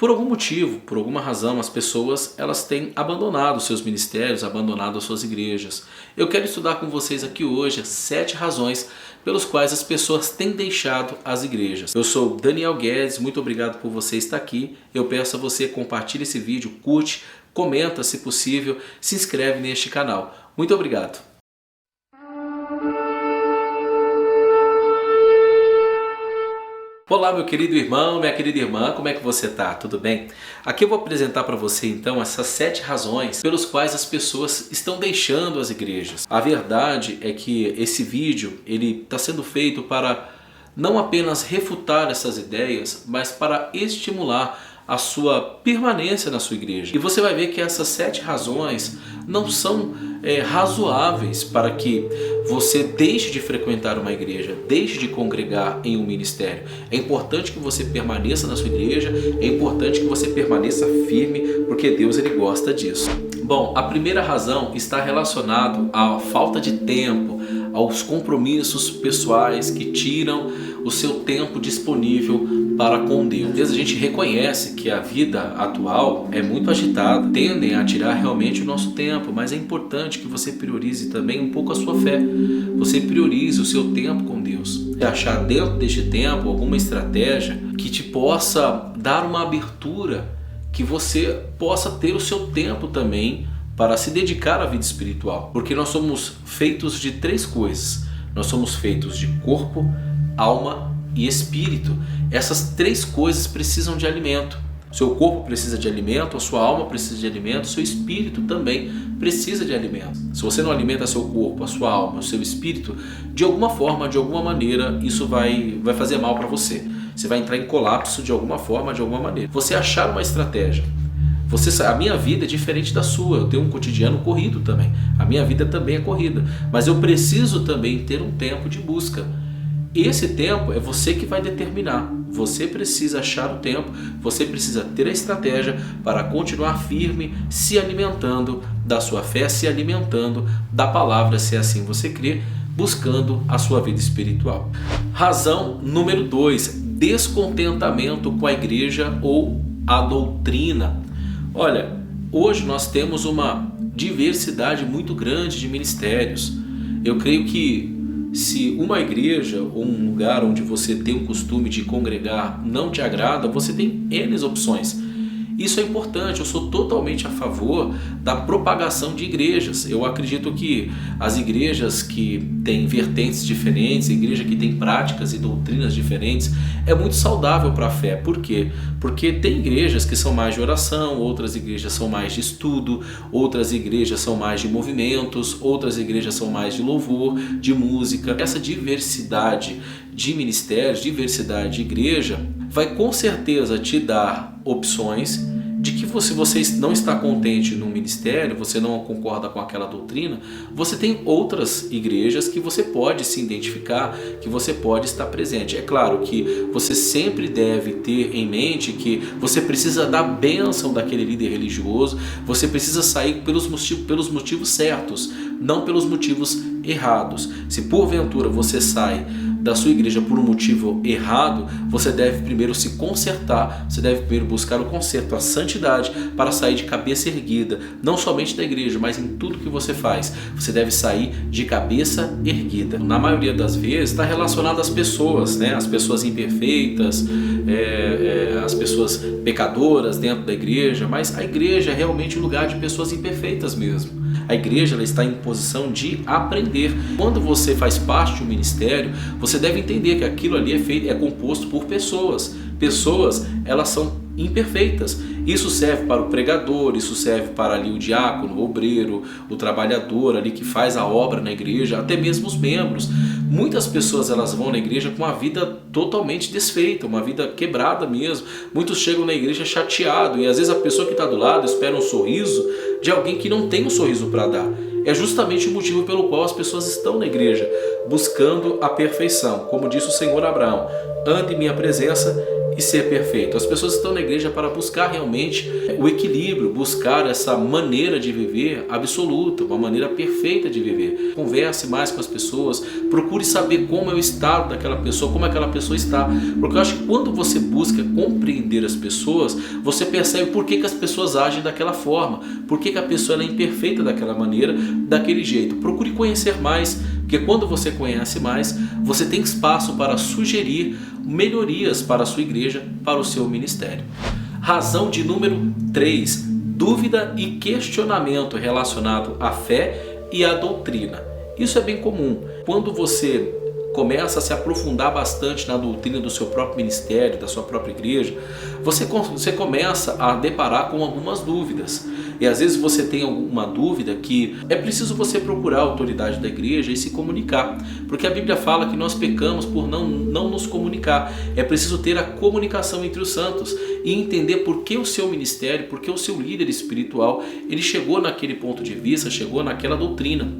Por algum motivo, por alguma razão, as pessoas elas têm abandonado seus ministérios, abandonado as suas igrejas. Eu quero estudar com vocês aqui hoje 7 razões pelas quais as pessoas têm deixado as igrejas. Eu sou Daniel Guedes, muito obrigado por você estar aqui. Eu peço a você compartilhe esse vídeo, curte, comenta se possível, se inscreve neste canal. Muito obrigado. Olá meu querido irmão, minha querida irmã, como é que você tá? Tudo bem? Aqui eu vou apresentar para você então essas 7 razões pelas quais as pessoas estão deixando as igrejas. A verdade é que esse vídeo ele está sendo feito para não apenas refutar essas ideias, mas para estimular a sua permanência na sua igreja. E você vai ver que essas 7 razões não são razoáveis para que você deixe de frequentar uma igreja, deixe de congregar em um ministério. É importante que você permaneça na sua igreja, é importante que você permaneça firme, porque Deus ele gosta disso. Bom, a primeira razão está relacionada à falta de tempo, aos compromissos pessoais que tiram o seu tempo disponível para com Deus. Às vezes a gente reconhece que a vida atual é muito agitada, tendem a tirar realmente o nosso tempo, mas é importante que você priorize também um pouco a sua fé. Você priorize o seu tempo com Deus. E achar dentro deste tempo alguma estratégia que te possa dar uma abertura, que você possa ter o seu tempo também para se dedicar à vida espiritual. Porque nós somos feitos de 3 coisas. Nós somos feitos de corpo, alma e espírito. Essas 3 coisas precisam de alimento. O seu corpo precisa de alimento, a sua alma precisa de alimento, o seu espírito também precisa de alimento. Se você não alimenta seu corpo, a sua alma, o seu espírito, de alguma forma, de alguma maneira, isso vai fazer mal para você. Você vai entrar em colapso de alguma forma, de alguma maneira. Você achar uma estratégia. A minha vida é diferente da sua, eu tenho um cotidiano corrido também. A minha vida também é corrida, mas eu preciso também ter um tempo de busca. Esse tempo é você que vai determinar. Você precisa achar o tempo, você precisa ter a estratégia para continuar firme, se alimentando da sua fé, se alimentando da palavra, se assim você crê, buscando a sua vida espiritual. Razão número 2, descontentamento com a igreja ou a doutrina. Olha, hoje nós temos uma diversidade muito grande de ministérios. Eu creio que se uma igreja ou um lugar onde você tem o costume de congregar não te agrada, você tem N opções. Isso é importante, eu sou totalmente a favor da propagação de igrejas. Eu acredito que as igrejas que têm vertentes diferentes, igreja que tem práticas e doutrinas diferentes, é muito saudável para a fé. Por quê? Porque tem igrejas que são mais de oração, outras igrejas são mais de estudo, outras igrejas são mais de movimentos, outras igrejas são mais de louvor, de música. Essa diversidade de ministérios, diversidade de igreja, vai com certeza te dar opções de que se você não está contente no ministério, você não concorda com aquela doutrina, você tem outras igrejas que você pode se identificar, que você pode estar presente. É claro que você sempre deve ter em mente que você precisa da bênção daquele líder religioso, você precisa sair pelos motivos certos, não pelos motivos errados. Se porventura você sai da sua igreja por um motivo errado, você deve primeiro se consertar, você deve primeiro buscar o conserto, a santidade, para sair de cabeça erguida, não somente da igreja, mas em tudo que você faz. Você deve sair de cabeça erguida. Na maioria das vezes está relacionado às pessoas, né? As pessoas imperfeitas, as pessoas pecadoras dentro da igreja, mas a igreja é realmente um lugar de pessoas imperfeitas mesmo. A igreja ela está em posição de aprender. Quando você faz parte de um ministério, você deve entender que aquilo ali é composto por pessoas. Pessoas, elas são imperfeitas. Isso serve para o pregador, isso serve para ali o diácono, o obreiro, o trabalhador ali que faz a obra na igreja, até mesmo os membros. Muitas pessoas elas vão na igreja com a vida totalmente desfeita, uma vida quebrada mesmo. Muitos chegam na igreja chateados e às vezes a pessoa que está do lado espera um sorriso de alguém que não tem um sorriso para dar. É justamente o motivo pelo qual as pessoas estão na igreja, buscando a perfeição. Como disse o Senhor a Abraão, ande em minha presença e ser perfeito. As pessoas estão na igreja para buscar realmente o equilíbrio, buscar essa maneira de viver absoluta, uma maneira perfeita de viver. Converse mais com as pessoas, procure saber como é o estado daquela pessoa, como aquela pessoa está. Porque eu acho que quando você busca compreender as pessoas, você percebe por que as pessoas agem daquela forma, por que a pessoa ela é imperfeita daquela maneira, daquele jeito. Procure conhecer mais, porque quando você conhece mais, você tem espaço para sugerir melhorias para a sua igreja, para o seu ministério. Razão de número 3, dúvida e questionamento relacionado à fé e à doutrina. Isso é bem comum. Quando você começa a se aprofundar bastante na doutrina do seu próprio ministério, da sua própria igreja, você começa a deparar com algumas dúvidas. E às vezes você tem alguma dúvida que é preciso você procurar a autoridade da igreja e se comunicar. Porque a Bíblia fala que nós pecamos por não nos comunicar. É preciso ter a comunicação entre os santos e entender por que o seu ministério, por que o seu líder espiritual, ele chegou naquele ponto de vista, chegou naquela doutrina.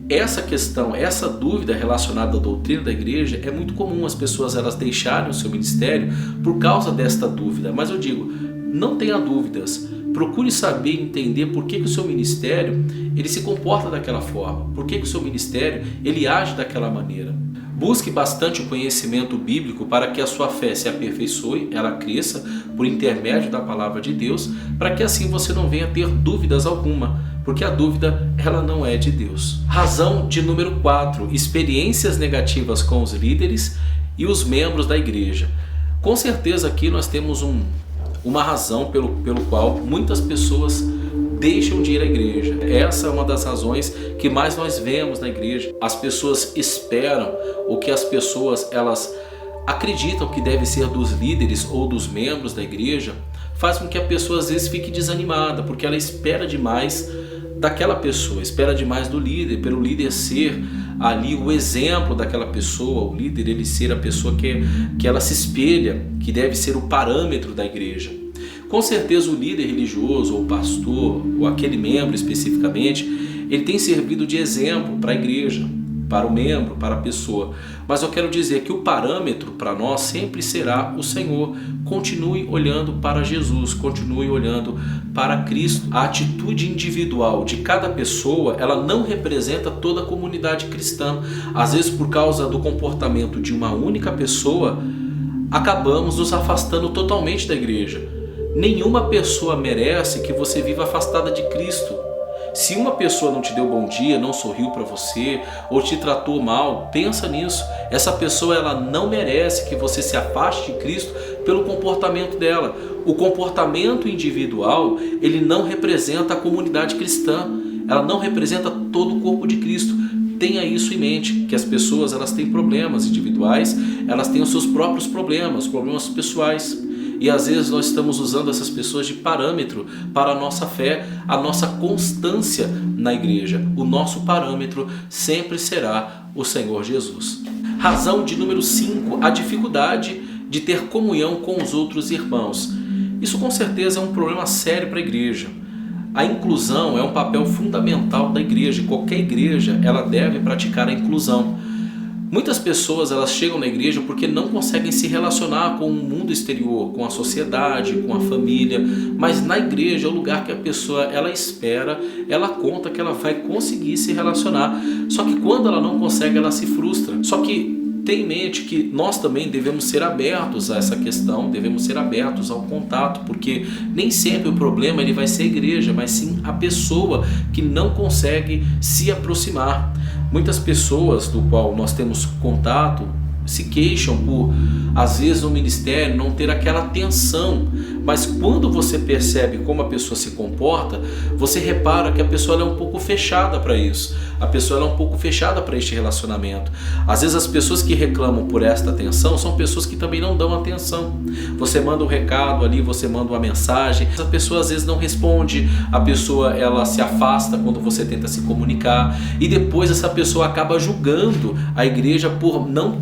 Essa questão, essa dúvida relacionada à doutrina da igreja é muito comum. As pessoas elas deixarem o seu ministério por causa desta dúvida. Mas eu digo, não tenha dúvidas. Procure saber e entender por que o seu ministério ele se comporta daquela forma. Por que o seu ministério ele age daquela maneira. Busque bastante o conhecimento bíblico para que a sua fé se aperfeiçoe, ela cresça por intermédio da palavra de Deus, para que assim você não venha ter dúvidas alguma, porque a dúvida ela não é de Deus. Razão de número 4, experiências negativas com os líderes e os membros da igreja. Com certeza aqui nós temos uma razão pelo qual muitas pessoas deixam de ir à igreja. Essa é uma das razões que mais nós vemos na igreja. As pessoas esperam o que as pessoas elas acreditam que deve ser dos líderes ou dos membros da igreja, faz com que a pessoa às vezes fique desanimada, porque ela espera demais daquela pessoa, espera demais do líder, pelo líder ser ali o exemplo daquela pessoa, o líder ele ser a pessoa que ela se espelha, que deve ser o parâmetro da igreja. Com certeza o líder religioso, ou o pastor, ou aquele membro especificamente, ele tem servido de exemplo para a igreja, para o membro, para a pessoa. Mas eu quero dizer que o parâmetro para nós sempre será o Senhor. Continue olhando para Jesus, continue olhando para Cristo. A atitude individual de cada pessoa, ela não representa toda a comunidade cristã. Às vezes, por causa do comportamento de uma única pessoa, acabamos nos afastando totalmente da igreja. Nenhuma pessoa merece que você viva afastada de Cristo. Se uma pessoa não te deu bom dia, não sorriu para você ou te tratou mal, pensa nisso. Essa pessoa ela não merece que você se afaste de Cristo pelo comportamento dela. O comportamento individual, ele não representa a comunidade cristã. Ela não representa todo o corpo de Cristo. Tenha isso em mente, que as pessoas elas têm problemas individuais, elas têm os seus próprios problemas pessoais. E às vezes nós estamos usando essas pessoas de parâmetro para a nossa fé, a nossa constância na igreja. O nosso parâmetro sempre será o Senhor Jesus. Razão de número 5, a dificuldade de ter comunhão com os outros irmãos. Isso com certeza é um problema sério para a igreja. A inclusão é um papel fundamental da igreja. Qualquer igreja ela deve praticar a inclusão. Muitas pessoas elas chegam na igreja porque não conseguem se relacionar com o mundo exterior, com a sociedade, com a família, mas na igreja é o lugar que a pessoa ela espera, ela conta que ela vai conseguir se relacionar. Só que quando ela não consegue, ela se frustra. Só que tenha em mente que nós também devemos ser abertos a essa questão, devemos ser abertos ao contato, porque nem sempre o problema ele vai ser a igreja, mas sim a pessoa que não consegue se aproximar. Muitas pessoas do qual nós temos contato se queixam por, às vezes, no ministério não ter aquela atenção, mas quando você percebe como a pessoa se comporta, você repara que a pessoa é um pouco fechada para isso, a pessoa é um pouco fechada para este relacionamento. Às vezes as pessoas que reclamam por esta atenção são pessoas que também não dão atenção. Você manda um recado ali, você manda uma mensagem, a pessoa às vezes não responde, a pessoa ela se afasta quando você tenta se comunicar e depois essa pessoa acaba julgando a igreja por não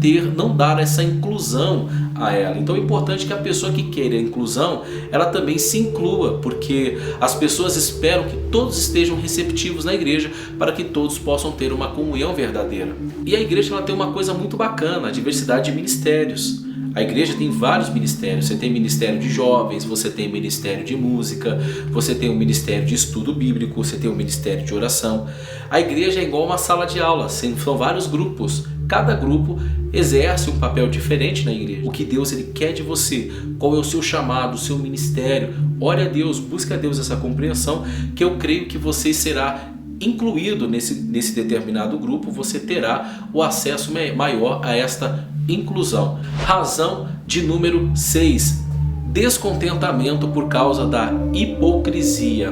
dar essa inclusão a ela. Então é importante que a pessoa que queira a inclusão, ela também se inclua, porque as pessoas esperam que todos estejam receptivos na igreja para que todos possam ter uma comunhão verdadeira. E a igreja ela tem uma coisa muito bacana, a diversidade de ministérios. A igreja tem vários ministérios. Você tem ministério de jovens, você tem ministério de música, você tem um ministério de estudo bíblico, você tem um ministério de oração. A igreja é igual uma sala de aula, são vários grupos. Cada grupo exerce um papel diferente na igreja. O que Deus ele quer de você, qual é o seu chamado, o seu ministério. Ore a Deus, busque a Deus essa compreensão, que eu creio que você será incluído nesse determinado grupo, você terá o acesso maior a esta inclusão. Razão de número 6. Descontentamento por causa da hipocrisia.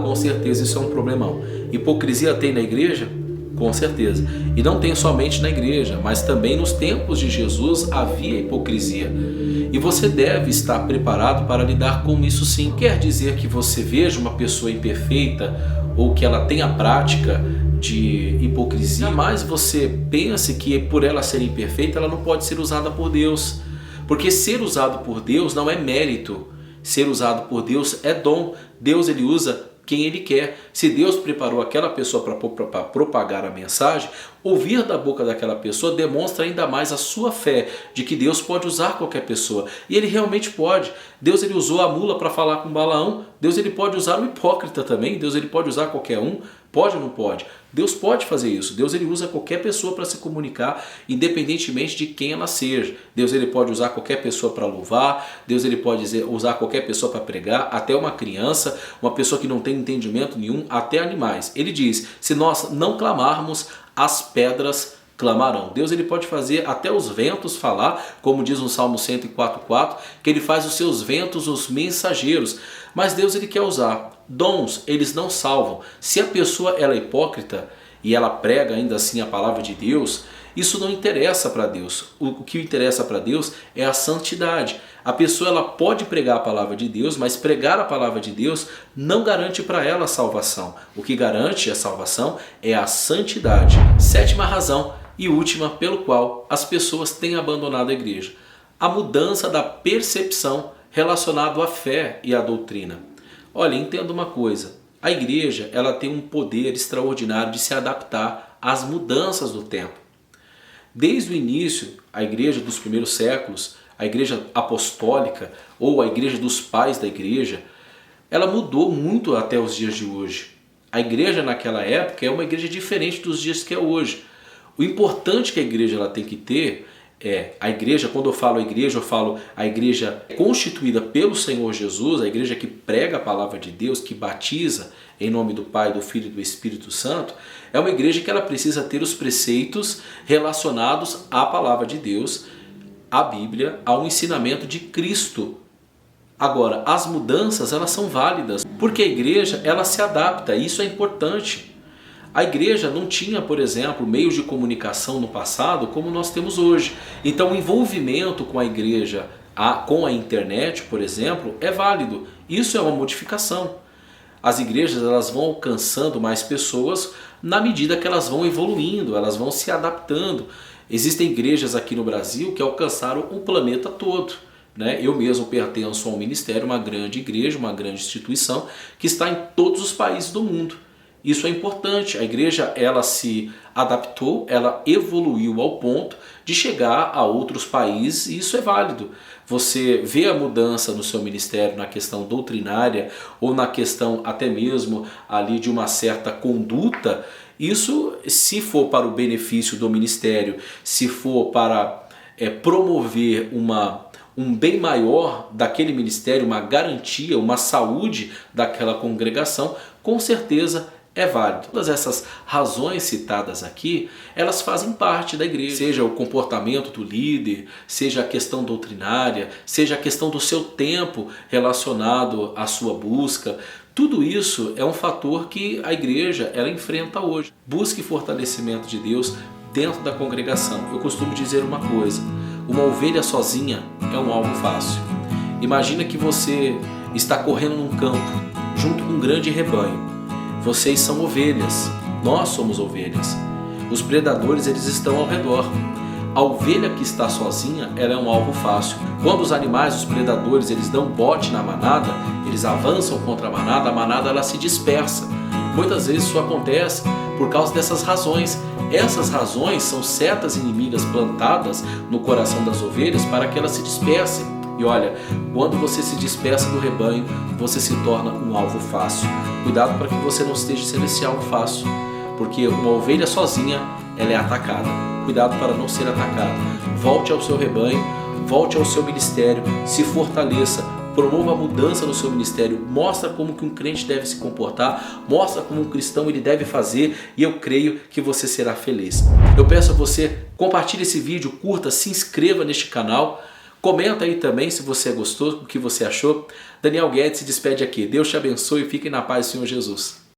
Com certeza isso é um problemão. Hipocrisia tem na igreja? Com certeza. E não tem somente na igreja, mas também nos tempos de Jesus havia hipocrisia. E você deve estar preparado para lidar com isso sim. Quer dizer que você veja uma pessoa imperfeita ou que ela tenha prática de hipocrisia, jamais você pense que por ela ser imperfeita ela não pode ser usada por Deus. Porque ser usado por Deus não é mérito. Ser usado por Deus é dom. Deus ele usa quem ele quer. Se Deus preparou aquela pessoa para propagar a mensagem, ouvir da boca daquela pessoa demonstra ainda mais a sua fé de que Deus pode usar qualquer pessoa. E ele realmente pode. Deus ele usou a mula para falar com Balaão. Deus ele pode usar o hipócrita também. Deus ele pode usar qualquer um. Pode ou não pode? Deus pode fazer isso. Deus ele usa qualquer pessoa para se comunicar, independentemente de quem ela seja. Deus ele pode usar qualquer pessoa para louvar. Deus ele pode usar qualquer pessoa para pregar, até uma criança, uma pessoa que não tem entendimento nenhum, até animais. Ele diz: se nós não clamarmos, as pedras clamarão. Deus ele pode fazer até os ventos falar, como diz no Salmo 104:4, que ele faz os seus ventos os mensageiros. Mas Deus ele quer usar. Dons, eles não salvam. Se a pessoa ela é hipócrita e ela prega ainda assim a palavra de Deus, isso não interessa para Deus. O que interessa para Deus é a santidade. A pessoa ela pode pregar a palavra de Deus, mas pregar a palavra de Deus não garante para ela a salvação. O que garante a salvação é a santidade. 7ª razão e última pelo qual as pessoas têm abandonado a igreja: a mudança da percepção relacionada à fé e à doutrina. Olha, entenda uma coisa, a igreja ela tem um poder extraordinário de se adaptar às mudanças do tempo. Desde o início, a igreja dos primeiros séculos, a igreja apostólica ou a igreja dos pais da igreja, ela mudou muito até os dias de hoje. A igreja naquela época é uma igreja diferente dos dias que é hoje. O importante que a igreja ela tem que ter a igreja, quando eu falo a igreja constituída pelo Senhor Jesus, a igreja que prega a palavra de Deus, que batiza em nome do Pai, do Filho e do Espírito Santo, é uma igreja que ela precisa ter os preceitos relacionados à palavra de Deus, à Bíblia, ao ensinamento de Cristo. Agora, as mudanças elas são válidas, porque a igreja ela se adapta, e isso é importante. A igreja não tinha, por exemplo, meios de comunicação no passado como nós temos hoje. Então o envolvimento com a igreja, com a internet, por exemplo, é válido. Isso é uma modificação. As igrejas elas vão alcançando mais pessoas na medida que elas vão evoluindo, elas vão se adaptando. Existem igrejas aqui no Brasil que alcançaram o planeta todo. Eu mesmo pertenço a um ministério, uma grande igreja, uma grande instituição que está em todos os países do mundo. Isso é importante. A igreja ela se adaptou, ela evoluiu ao ponto de chegar a outros países, e isso é válido. Você vê a mudança no seu ministério na questão doutrinária ou na questão até mesmo ali de uma certa conduta. Isso, se for para o benefício do ministério, se for para promover um bem maior daquele ministério, uma garantia, uma saúde daquela congregação, com certeza é válido. Todas essas razões citadas aqui, elas fazem parte da igreja. Seja o comportamento do líder, seja a questão doutrinária, seja a questão do seu tempo relacionado à sua busca. Tudo isso é um fator que a igreja ela enfrenta hoje. Busque fortalecimento de Deus dentro da congregação. Eu costumo dizer uma coisa: uma ovelha sozinha é um alvo fácil. Imagina que você está correndo num campo junto com um grande rebanho. Vocês são ovelhas, nós somos ovelhas. Os predadores eles estão ao redor. A ovelha que está sozinha, ela é um alvo fácil. Quando os animais, os predadores, eles dão bote na manada, eles avançam contra a manada ela se dispersa. Muitas vezes isso acontece por causa dessas razões. Essas razões são setas inimigas plantadas no coração das ovelhas para que elas se dispersem. E olha, quando você se dispersa do rebanho, você se torna um alvo fácil. Cuidado para que você não esteja sendo esse alvo fácil, porque uma ovelha sozinha, ela é atacada. Cuidado para não ser atacado. Volte ao seu rebanho, volte ao seu ministério, se fortaleça, promova a mudança no seu ministério, mostra como que um crente deve se comportar, mostra como um cristão ele deve fazer, e eu creio que você será feliz. Eu peço a você, compartilhe esse vídeo, curta, se inscreva neste canal, comenta aí também se você gostou, o que você achou. Daniel Guedes se despede aqui. Deus te abençoe e fique na paz do Senhor Jesus.